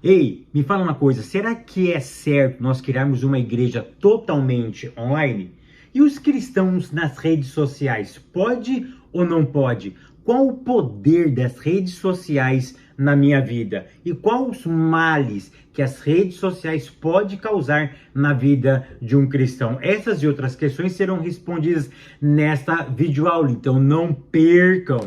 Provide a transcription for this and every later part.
Ei, me fala uma coisa, será que é certo nós criarmos uma igreja totalmente online? E os cristãos nas redes sociais, pode ou não pode? Qual o poder das redes sociais na minha vida? E quais os males que as redes sociais podem causar na vida de um cristão? Essas e outras questões serão respondidas nesta videoaula, então não percam!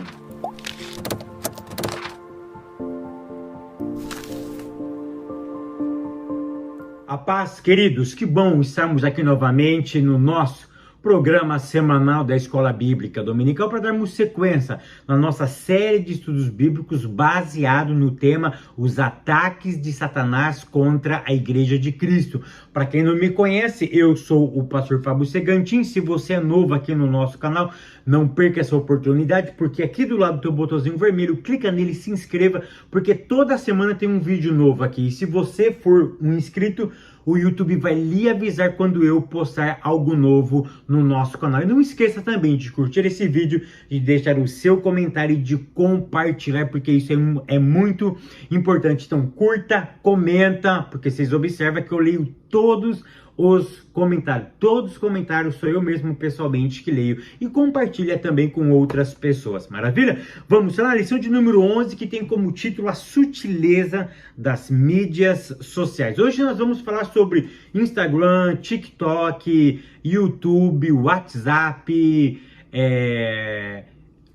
A paz, queridos, que bom estarmos aqui novamente no nosso programa semanal da Escola Bíblica Dominical para darmos sequência na nossa série de estudos bíblicos baseado no tema Os Ataques de Satanás contra a Igreja de Cristo. Para quem não me conhece, eu sou o pastor Fábio Segantin. Se você é novo aqui no nosso canal, não perca essa oportunidade, porque aqui do lado do teu botãozinho vermelho, clica nele e se inscreva, porque toda semana tem um vídeo novo aqui. E se você for um inscrito, o YouTube vai lhe avisar quando eu postar algo novo no nosso canal. E não esqueça também de curtir esse vídeo, de deixar o seu comentário e de compartilhar, porque isso é muito importante. Então curta, comenta, porque vocês observam que eu leio todos os comentários. Todos os comentários sou eu mesmo pessoalmente que leio e compartilha também com outras pessoas. Maravilha? Vamos lá, lição de número 11, que tem como título A Sutileza das Mídias Sociais. Hoje nós vamos falar sobre Instagram, TikTok, YouTube, WhatsApp,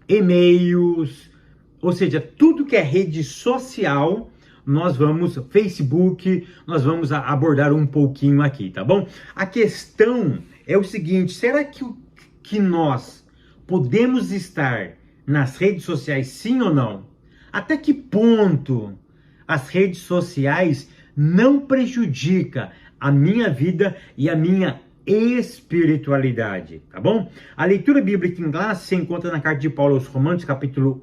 e-mails, ou seja, tudo que é rede social. Facebook, nós vamos abordar um pouquinho aqui, tá bom? A questão é o seguinte, será que nós podemos estar nas redes sociais sim ou não? Até que ponto as redes sociais não prejudicam a minha vida e a minha espiritualidade, tá bom? A leitura bíblica em classe se encontra na carta de Paulo aos Romanos, capítulo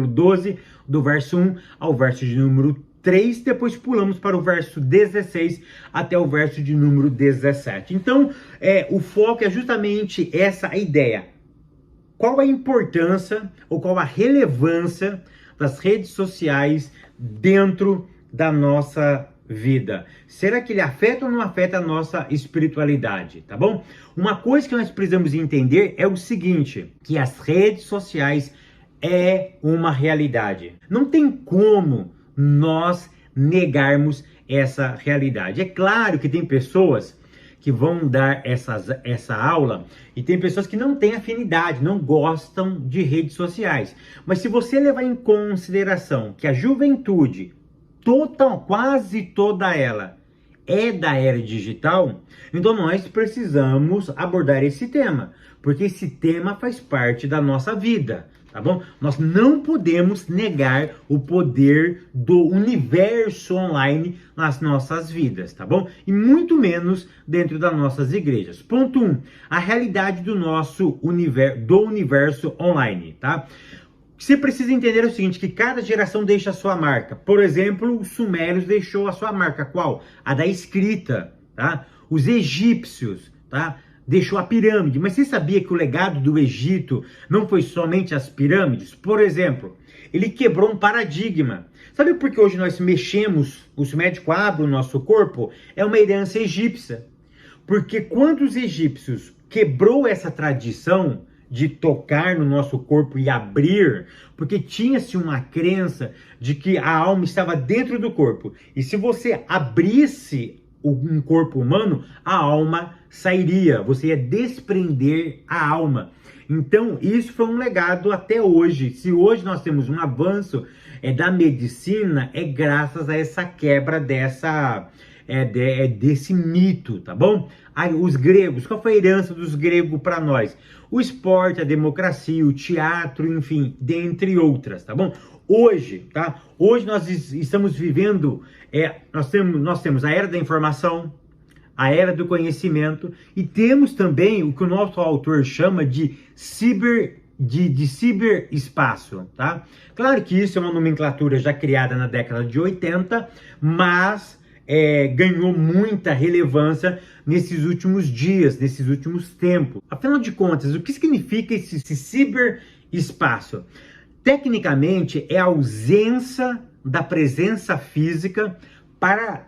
12, do verso 1 ao verso de número 3, depois pulamos para o verso 16 até o verso de número 17. Então, o foco é justamente essa ideia. Qual a importância ou qual a relevância das redes sociais dentro da nossa vida? Será que ele afeta ou não afeta a nossa espiritualidade, tá bom? Uma coisa que nós precisamos entender é o seguinte, que as redes sociais é uma realidade. Não tem como nós negarmos essa realidade. É claro que tem pessoas que vão dar essa aula e tem pessoas que não têm afinidade, não gostam de redes sociais. Mas se você levar em consideração que a juventude quase toda ela é da era digital, então nós precisamos abordar esse tema, porque esse tema faz parte da nossa vida, tá bom? Nós não podemos negar o poder do universo online nas nossas vidas, tá bom? E muito menos dentro das nossas igrejas. Ponto 1, a realidade do nosso universo online, tá? Você precisa entender o seguinte, que cada geração deixa a sua marca. Por exemplo, os sumérios deixou a sua marca. Qual? A da escrita, tá? Os egípcios, tá? Deixou a pirâmide. Mas você sabia que o legado do Egito não foi somente as pirâmides? Por exemplo, ele quebrou um paradigma. Sabe por que hoje nós mexemos, os médicos abrem o nosso corpo? É uma herança egípcia. Porque quando os egípcios quebrou essa tradição de tocar no nosso corpo e abrir, porque tinha-se uma crença de que a alma estava dentro do corpo. E se você abrisse um corpo humano, a alma sairia, você ia desprender a alma. Então, isso foi um legado até hoje. Se hoje nós temos um avanço da medicina, é graças a essa quebra desse mito, tá bom? Aí, os gregos, qual foi a herança dos gregos para nós? O esporte, a democracia, o teatro, enfim, dentre outras, tá bom? Hoje, tá? Hoje nós estamos vivendo, nós temos a era da informação, a era do conhecimento e temos também o que o nosso autor chama de ciberespaço, tá? Claro que isso é uma nomenclatura já criada na década de 80, mas ganhou muita relevância nesses últimos dias, nesses últimos tempos. Afinal de contas, o que significa esse ciberespaço? Tecnicamente, é a ausência da presença física para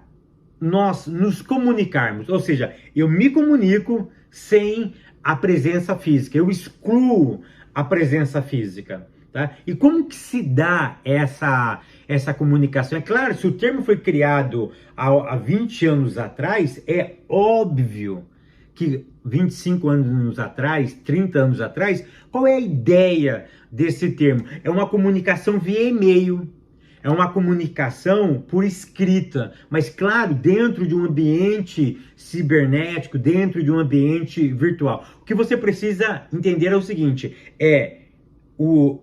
nós nos comunicarmos. Ou seja, eu me comunico sem a presença física, eu excluo a presença física. Tá? E como que se dá essa comunicação? É claro, se o termo foi criado há 20 anos atrás, é óbvio que 25 anos atrás, 30 anos atrás, qual é a ideia desse termo? É uma comunicação via e-mail, é uma comunicação por escrita, mas claro, dentro de um ambiente cibernético, dentro de um ambiente virtual. O que você precisa entender é o seguinte,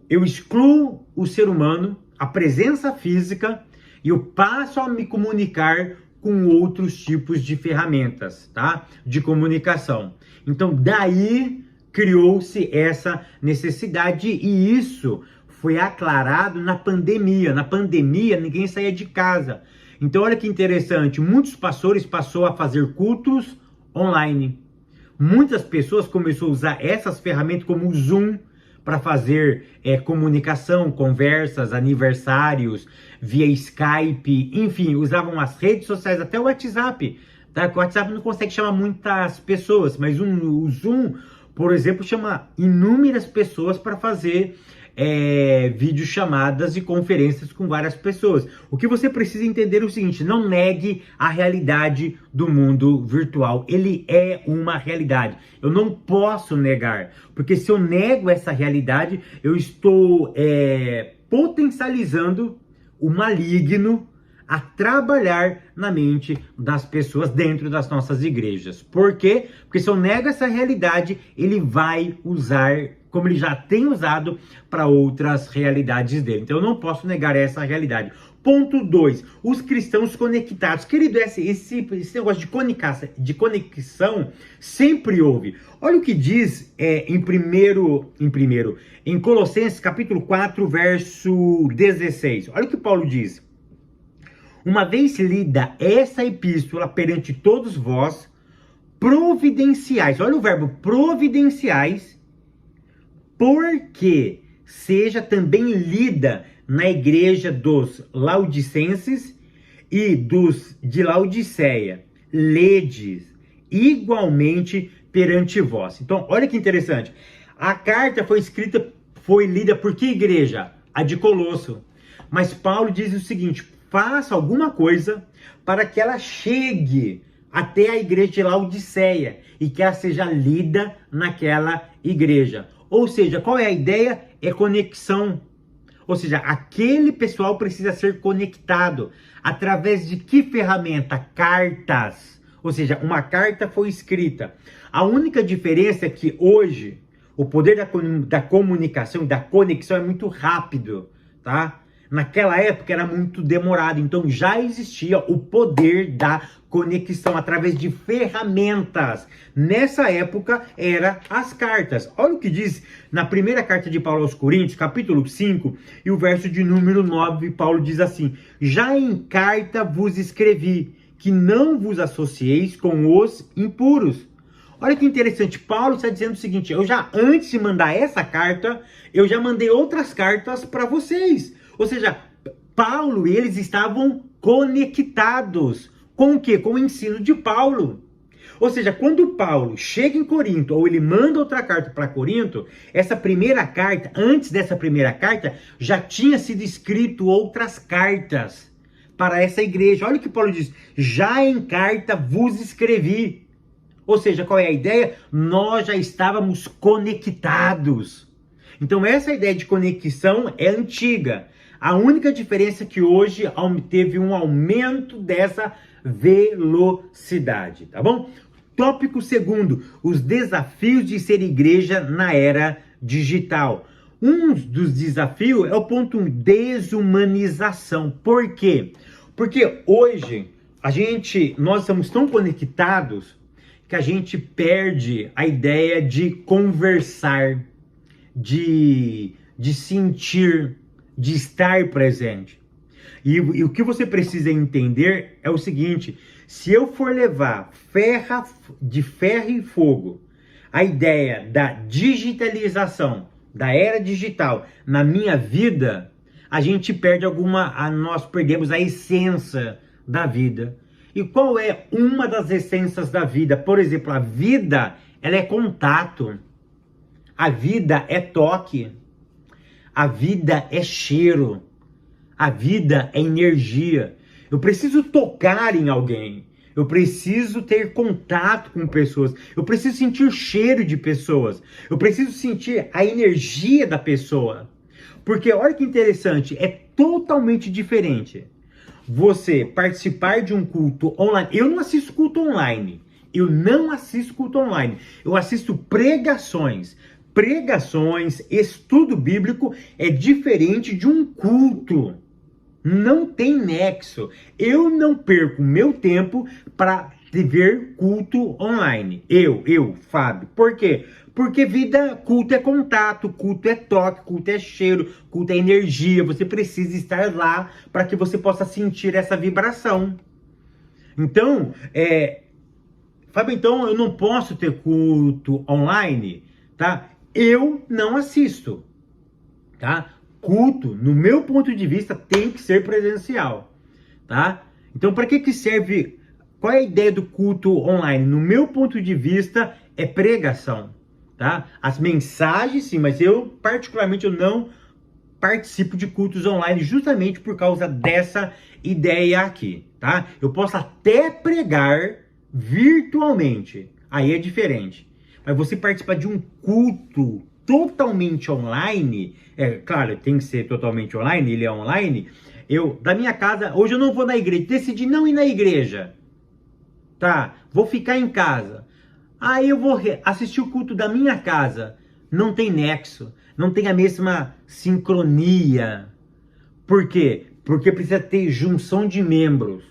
eu excluo o ser humano, a presença física, e eu passo a me comunicar com outros tipos de ferramentas, tá? De comunicação. Então, daí criou-se essa necessidade e isso foi aclarado na pandemia. Na pandemia, ninguém saía de casa. Então, olha que interessante, muitos pastores passaram a fazer cultos online. Muitas pessoas começaram a usar essas ferramentas como o Zoom, para fazer comunicação, conversas, aniversários, via Skype, enfim, usavam as redes sociais, até o WhatsApp. Tá? O WhatsApp não consegue chamar muitas pessoas, mas o Zoom, por exemplo, chama inúmeras pessoas para fazer videochamadas e conferências com várias pessoas. O que você precisa entender é o seguinte, não negue a realidade do mundo virtual. Ele é uma realidade. Eu não posso negar, porque se eu nego essa realidade, eu estou potencializando o maligno a trabalhar na mente das pessoas dentro das nossas igrejas. Por quê? Porque se eu nego essa realidade, ele vai usar, como ele já tem usado, para outras realidades dele. Então eu não posso negar essa realidade. Ponto 2, os cristãos conectados. Querido, esse negócio de conexão sempre houve. Olha o que diz em Colossenses capítulo 4, verso 16. Olha o que Paulo diz. Uma vez lida essa epístola perante todos vós, providenciais, olha o verbo providenciais, porque seja também lida na igreja dos Laodicenses e dos de Laodiceia, ledes igualmente perante vós. Então, olha que interessante. A carta foi lida por que igreja? A de Colosso. Mas Paulo diz o seguinte, faça alguma coisa para que ela chegue até a igreja de Laodiceia e que ela seja lida naquela igreja. Ou seja, qual é a ideia? É conexão. Ou seja, aquele pessoal precisa ser conectado. Através de que ferramenta? Cartas. Ou seja, uma carta foi escrita. A única diferença é que hoje o poder da comunicação e da conexão é muito rápido, tá? Naquela época era muito demorado, então já existia o poder da conexão através de ferramentas. Nessa época era as cartas. Olha o que diz na primeira carta de Paulo aos Coríntios, capítulo 5, e o verso de número 9, Paulo diz assim: já em carta vos escrevi, que não vos associeis com os impuros. Olha que interessante, Paulo está dizendo o seguinte, antes de mandar essa carta, eu já mandei outras cartas para vocês. Ou seja, Paulo e eles estavam conectados. Com o quê? Com o ensino de Paulo. Ou seja, quando Paulo chega em Corinto, ou ele manda outra carta para Corinto, essa primeira carta, antes dessa primeira carta, já tinha sido escrito outras cartas para essa igreja. Olha o que Paulo diz, já em carta vos escrevi. Ou seja, qual é a ideia? Nós já estávamos conectados. Então essa ideia de conexão é antiga. A única diferença é que hoje teve um aumento dessa velocidade, tá bom? Tópico segundo, os desafios de ser igreja na era digital. Um dos desafios é o ponto 1, desumanização. Por quê? Porque hoje nós estamos tão conectados que a gente perde a ideia de conversar, de sentir, de estar presente. E o que você precisa entender é o seguinte, se eu for levar de ferro e fogo a ideia da digitalização, da era digital na minha vida, a gente perde nós perdemos a essência da vida. E qual é uma das essências da vida? Por exemplo, a vida, ela é contato. A vida é toque. A vida é cheiro. A vida é energia. Eu preciso tocar em alguém. Eu preciso ter contato com pessoas. Eu preciso sentir cheiro de pessoas. Eu preciso sentir a energia da pessoa. Porque olha que interessante, é totalmente diferente você participar de um culto online. Eu não assisto culto online. Eu não assisto culto online. Eu assisto pregações. Pregações, estudo bíblico é diferente de um culto. Não tem nexo. Eu não perco meu tempo para ver culto online. Fábio. Por quê? Porque culto é contato, culto é toque, culto é cheiro, culto é energia. Você precisa estar lá para que você possa sentir essa vibração. Então, Fábio, então eu não posso ter culto online, tá? Eu não assisto, tá? Culto, no meu ponto de vista, tem que ser presencial, tá? Então, para que serve? Qual é a ideia do culto online? No meu ponto de vista, é pregação, tá? As mensagens, sim, mas particularmente, eu não participo de cultos online justamente por causa dessa ideia aqui, tá? Eu posso até pregar virtualmente, aí é diferente. Mas você participar de um culto totalmente online, claro, tem que ser totalmente online, ele é online. Da minha casa, hoje eu não vou na igreja, decidi não ir na igreja, tá? Vou ficar em casa. Aí eu vou assistir o culto da minha casa. Não tem nexo, não tem a mesma sincronia. Por quê? Porque precisa ter junção de membros,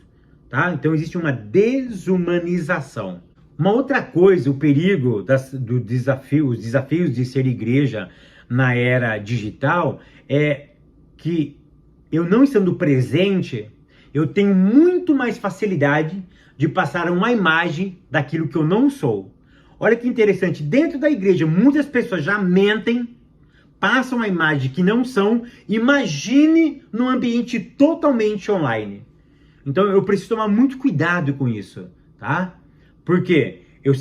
tá? Então existe uma desumanização. Uma outra coisa, o perigo os desafios de ser igreja na era digital é que eu não estando presente, eu tenho muito mais facilidade de passar uma imagem daquilo que eu não sou. Olha que interessante, dentro da igreja muitas pessoas já mentem, passam a imagem que não são, imagine num ambiente totalmente online. Então eu preciso tomar muito cuidado com isso, tá? Porque eu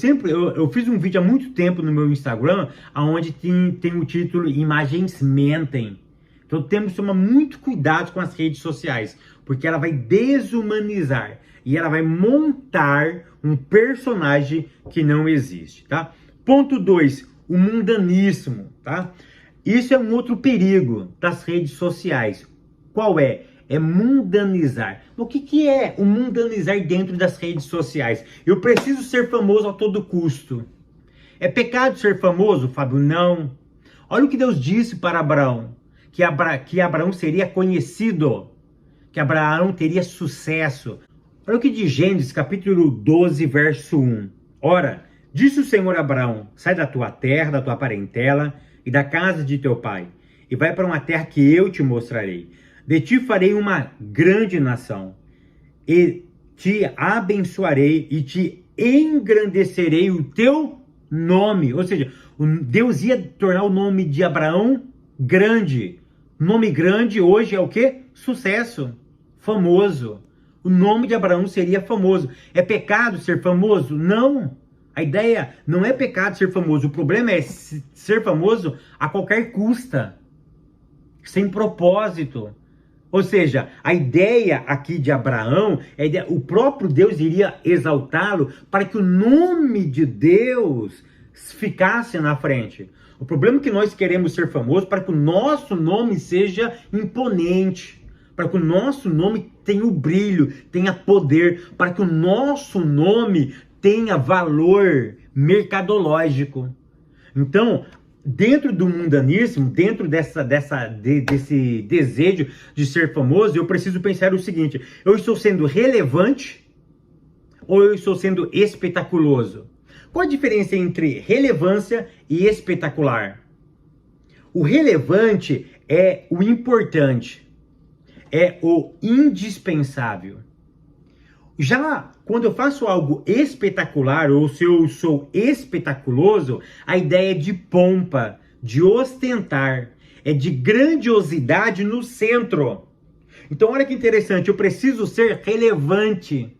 fiz um vídeo há muito tempo no meu Instagram, onde tem o título Imagens Mentem. Então temos que tomar muito cuidado com as redes sociais, porque ela vai desumanizar e ela vai montar um personagem que não existe, tá? Ponto 2, o mundanismo, tá? Isso é um outro perigo das redes sociais. Qual é? É mundanizar. O que é o mundanizar dentro das redes sociais? Eu preciso ser famoso a todo custo. É pecado ser famoso, Fábio? Não. Olha o que Deus disse para Abraão. Que Abraão seria conhecido. Que Abraão teria sucesso. Olha o que diz Gênesis capítulo 12, verso 1. Ora, disse o Senhor a Abraão, sai da tua terra, da tua parentela e da casa de teu pai, e vai para uma terra que eu te mostrarei. De ti farei uma grande nação, e te abençoarei e te engrandecerei o teu nome. Ou seja, Deus ia tornar o nome de Abraão grande. Nome grande hoje é o quê? Sucesso, famoso. O nome de Abraão seria famoso. É pecado ser famoso? Não. A ideia não é pecado ser famoso. O problema é ser famoso a qualquer custa, sem propósito. Ou seja, a ideia aqui de Abraão, o próprio Deus iria exaltá-lo para que o nome de Deus ficasse na frente. O problema é que nós queremos ser famosos para que o nosso nome seja imponente, para que o nosso nome tenha o brilho, tenha poder, para que o nosso nome tenha valor mercadológico. Então, dentro do mundanismo, dentro desse desejo de ser famoso, eu preciso pensar o seguinte: eu estou sendo relevante ou eu estou sendo espetaculoso? Qual a diferença entre relevância e espetacular? O relevante é o importante, é o indispensável. Já quando eu faço algo espetacular, ou se eu sou espetaculoso, a ideia é de pompa, de ostentar. é de grandiosidade no centro. Então, olha que interessante, eu preciso ser relevante,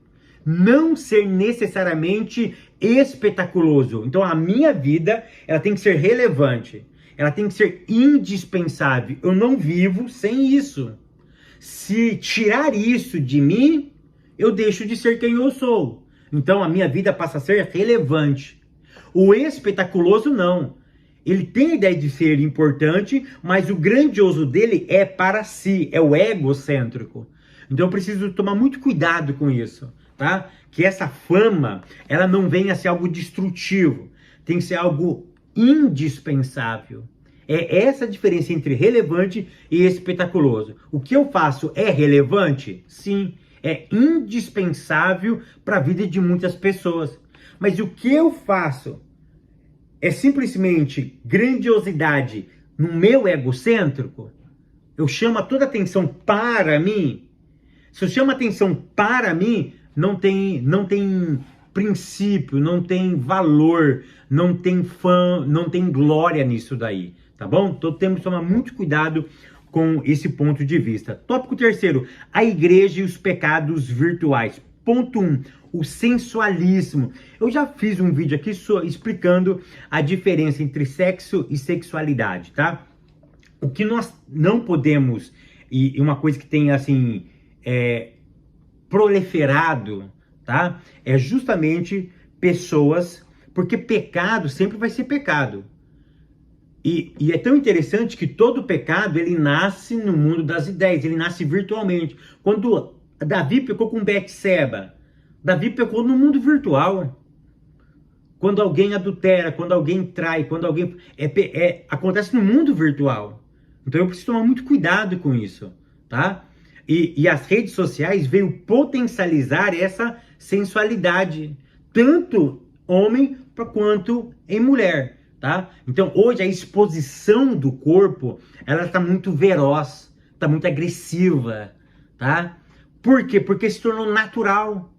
não ser necessariamente espetaculoso. Então, a minha vida, ela tem que ser relevante, ela tem que ser indispensável. Eu não vivo sem isso. Se tirar isso de mim, eu deixo de ser quem eu sou. Então, a minha vida passa a ser relevante. O espetaculoso, não. Ele tem a ideia de ser importante, mas o grandioso dele é para si, é o egocêntrico. Então eu preciso tomar muito cuidado com isso, tá? Que essa fama, ela não venha a ser algo destrutivo, tem que ser algo indispensável. É essa a diferença entre relevante e espetaculoso. O que eu faço é relevante? Sim, é indispensável para a vida de muitas pessoas. Mas o que eu faço é simplesmente grandiosidade no meu egocêntrico? Eu chamo toda a atenção para mim? Se eu chamo a atenção para mim, não tem princípio, não tem valor, não tem fã, não tem glória nisso daí, tá bom? Então temos que tomar muito cuidado com esse ponto de vista. Tópico terceiro, a igreja e os pecados virtuais. Ponto 1, o sensualismo. Eu já fiz um vídeo aqui explicando a diferença entre sexo e sexualidade, tá? O que nós não podemos, e uma coisa que tem assim, proliferado, tá? É justamente pessoas, porque pecado sempre vai ser pecado. E é tão interessante que todo pecado, ele nasce no mundo das ideias, ele nasce virtualmente. Quando Davi pecou com Betseba, Davi pecou no mundo virtual. Quando alguém adultera, quando alguém trai, quando alguém... acontece no mundo virtual. Então eu preciso tomar muito cuidado com isso, tá? E as redes sociais veio potencializar essa sensualidade, tanto homem quanto em mulher, tá? Então hoje a exposição do corpo, ela está muito veloz, está muito agressiva, tá? Por quê? Porque se tornou natural.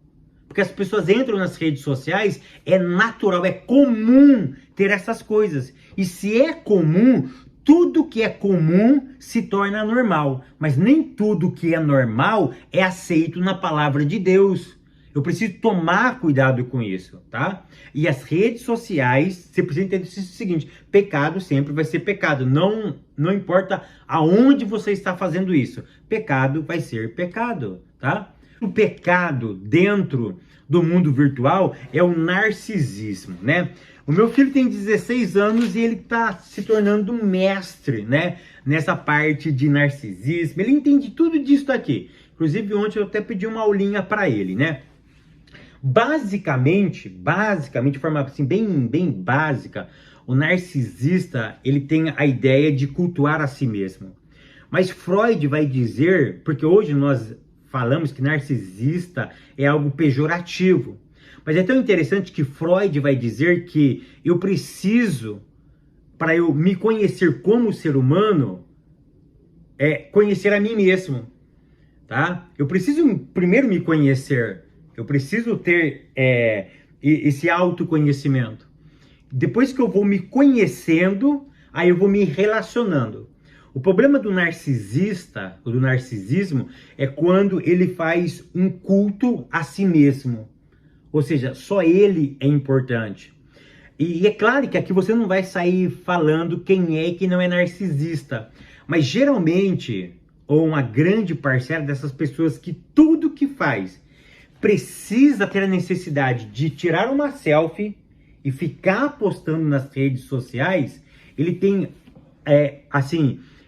Porque as pessoas entram nas redes sociais, é natural, é comum ter essas coisas. E se é comum, tudo que é comum se torna normal. Mas nem tudo que é normal é aceito na palavra de Deus. Eu preciso tomar cuidado com isso, tá? E as redes sociais, você precisa entender o seguinte, pecado sempre vai ser pecado. Não importa aonde você está fazendo isso. Pecado vai ser pecado, tá? O pecado dentro do mundo virtual é o narcisismo, né? O meu filho tem 16 anos e ele está se tornando um mestre, né? Nessa parte de narcisismo. Ele entende tudo disso aqui. Inclusive, ontem eu até pedi uma aulinha para ele, né? Basicamente, de forma assim, bem básica, o narcisista, ele tem a ideia de cultuar a si mesmo. Mas Freud vai dizer, porque hoje nós falamos que narcisista é algo pejorativo. Mas é tão interessante que Freud vai dizer que eu preciso, para eu me conhecer como ser humano, conhecer a mim mesmo, tá? Eu preciso primeiro me conhecer, eu preciso ter esse autoconhecimento. Depois que eu vou me conhecendo, aí eu vou me relacionando. O problema do narcisista, ou do narcisismo, é quando ele faz um culto a si mesmo. Ou seja, só ele é importante. E é claro que aqui você não vai sair falando quem é e quem não é narcisista. Mas geralmente, ou uma grande parcela dessas pessoas que tudo que faz precisa ter a necessidade de tirar uma selfie e ficar postando nas redes sociais, ele tem,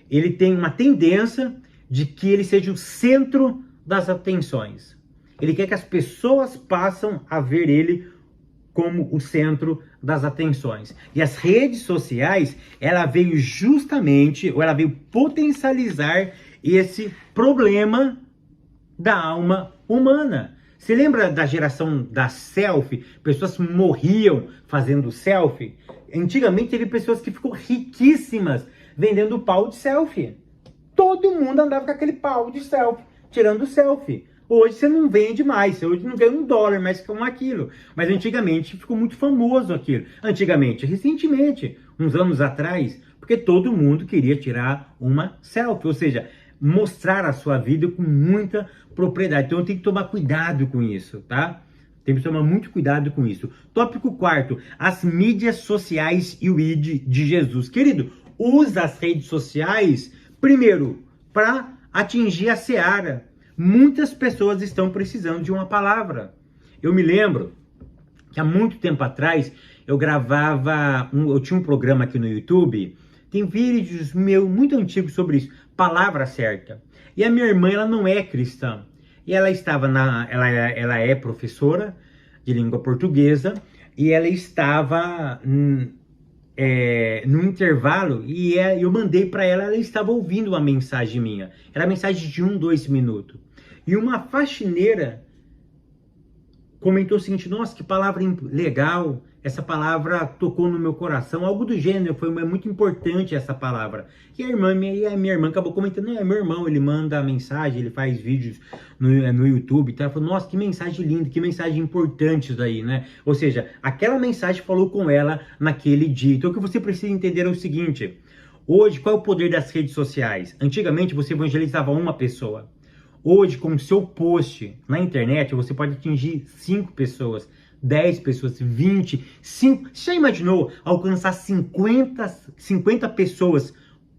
ele tem uma tendência de que ele seja o centro das atenções. Ele quer que as pessoas passem a ver ele como o centro das atenções. E as redes sociais, ela veio potencializar esse problema da alma humana. Você lembra da geração da selfie? Pessoas morriam fazendo selfie. Antigamente teve pessoas que ficou riquíssimas vendendo pau de selfie. Todo mundo andava com aquele pau de selfie, tirando selfie. Hoje você não vende mais, hoje não ganha $1 mais com aquilo. Mas antigamente ficou muito famoso aquilo. Recentemente, uns anos atrás, porque todo mundo queria tirar uma selfie, ou seja, mostrar a sua vida com muita propriedade. Então tem que tomar cuidado com isso, tá? Tem que tomar muito cuidado com isso. Tópico 4, as mídias sociais e o ID de Jesus. Querido, usa as redes sociais, primeiro, para atingir a seara. Muitas pessoas estão precisando de uma palavra. Eu me lembro que há muito tempo atrás, eu tinha um programa aqui no YouTube, tem vídeos meus muito antigos sobre isso, palavra certa. E a minha irmã, ela não é cristã. E ela ela é professora de língua portuguesa, e ela estava no intervalo, e eu mandei para ela, ela estava ouvindo uma mensagem minha. Era mensagem de 1, 2 minutos. E uma faxineira comentou o seguinte: nossa, que palavra legal, essa palavra tocou no meu coração, algo do gênero, é muito importante essa palavra. E a minha irmã acabou comentando: não, é meu irmão, ele manda mensagem, ele faz vídeos no YouTube, tá? Ela falou: nossa, que mensagem linda, que mensagem importante isso daí, né? Ou seja, aquela mensagem falou com ela naquele dia. Então o que você precisa entender é o seguinte: hoje, qual é o poder das redes sociais? Antigamente você evangelizava uma pessoa. Hoje, com o seu post na internet, você pode atingir 5 pessoas, 10 pessoas, 20, 5... Você já imaginou alcançar 50 pessoas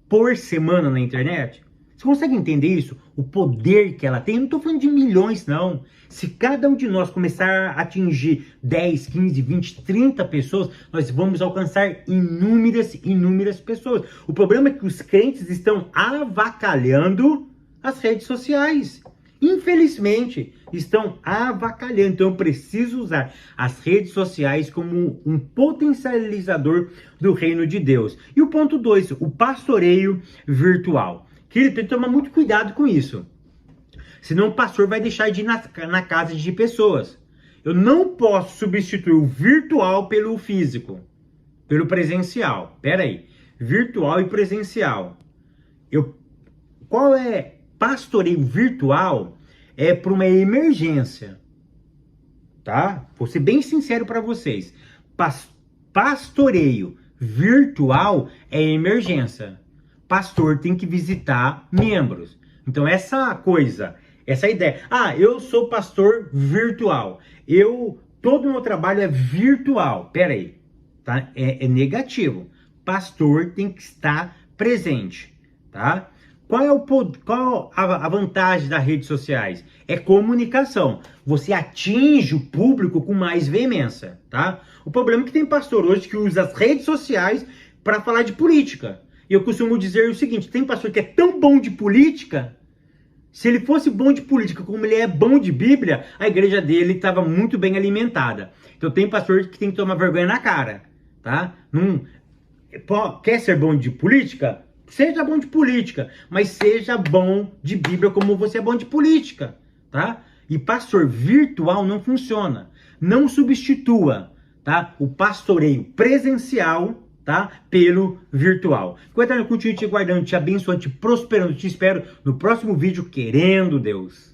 por semana na internet? Você consegue entender isso? O poder que ela tem? Eu não estou falando de milhões, não. Se cada um de nós começar a atingir 10, 15, 20, 30 pessoas, nós vamos alcançar inúmeras pessoas. O problema é que os crentes estão avacalhando as redes sociais. Infelizmente, estão avacalhando. Então eu preciso usar as redes sociais como um potencializador do reino de Deus. E o ponto 2, o pastoreio virtual. Querido, tem que tomar muito cuidado com isso. Senão o pastor vai deixar de ir na casa de pessoas. Eu não posso substituir o virtual pelo físico, pelo presencial. Pera aí, virtual e presencial. Qual é pastoreio virtual? É para uma emergência, tá? Vou ser bem sincero para vocês. Pastoreio virtual é emergência. Pastor tem que visitar membros. Então essa ideia, eu sou pastor virtual, todo o meu trabalho é virtual. Pera aí, tá? É negativo. Pastor tem que estar presente, tá? Qual a vantagem das redes sociais? É comunicação. Você atinge o público com mais veemência, tá? O problema é que tem pastor hoje que usa as redes sociais para falar de política. E eu costumo dizer o seguinte: tem pastor que é tão bom de política, se ele fosse bom de política como ele é bom de Bíblia, a igreja dele estava muito bem alimentada. Então tem pastor que tem que tomar vergonha na cara, tá? Quer ser bom de política? Seja bom de política, mas seja bom de Bíblia como você é bom de política, tá? E pastor virtual não funciona. Não substitua, tá? O pastoreio presencial, tá? Pelo virtual. Enquanto eu continuo te guardando, te abençoando, te prosperando, te espero no próximo vídeo, querendo Deus.